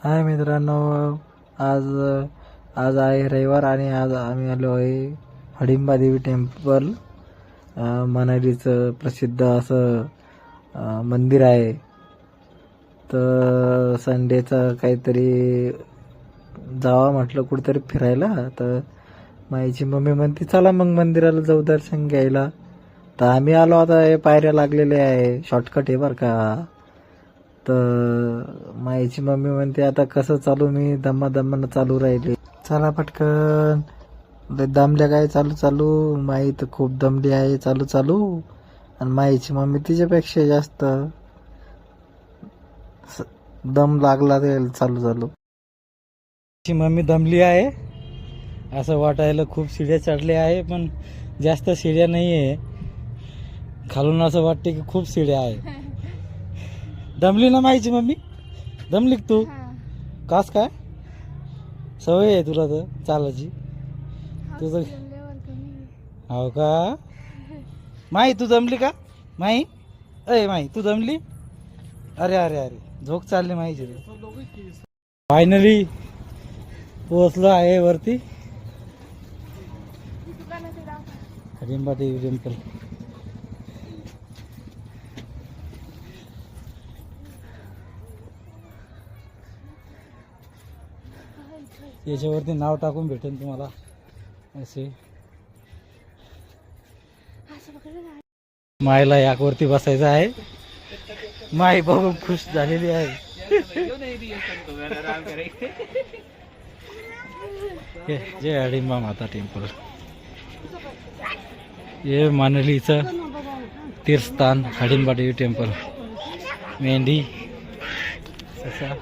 हाय मित्रांनो, आज आज आहे रविवार आणि आज आम्ही आलो आहे हडिंबा देवी टेम्पल. मनालीचं प्रसिद्ध असं मंदिर आहे. तर संडेचं काहीतरी जावा म्हटलं कुठेतरी फिरायला. तर माझी मम्मी म्हणते चला मग मंदिराला जाऊ दर्शन घ्यायला. तर आम्ही आलो. आता हे पायऱ्या लागलेल्या आहे, शॉर्टकट आहे बरं का. तर माईची मम्मी म्हणते आता कसं चालू, मी दमानं चालू राहिले. चला पटकन, दमल्या काय चालू. माई तर खूप दमली आहे चालू. आणि माईची मम्मी तिच्यापेक्षा जास्त दम लागला ते चालू. ची मम्मी दमली आहे असं वाटायला. खूप शिड्या चढल्या आहे पण जास्त शिड्या नाही आहे. खालून असं वाटते की खूप शिड्या आहे. दमली ना माईची मम्मी? दमली तू? कास काय सवय आहे तुला तर चालायची तुझं? हो का माई, तू दमली का माई? अय माई, तू दमली? अरे झोक चालली माईची. फायनली पोहोचलो आहे वरती, हडिंबा देवी टेम्पल. याच्यावरती नाव टाकून भेटेल तुम्हाला असे. मायला याकवरती बसायचं आहे. माई बघून खुश झालेली आहे. जय हडिंबा माता टेम्पल. हे मनालीचं तीर्थस्थान हडिंबा देवी टेम्पल. मेंढी असा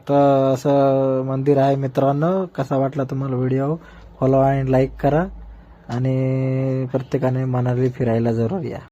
तर असं मंदिर आहे मित्रांनो. कसा वाटला तुम्हाला व्हिडिओ? फॉलो आणि लाईक करा आणि प्रत्येकाने मनाली फिरायला जरूर या.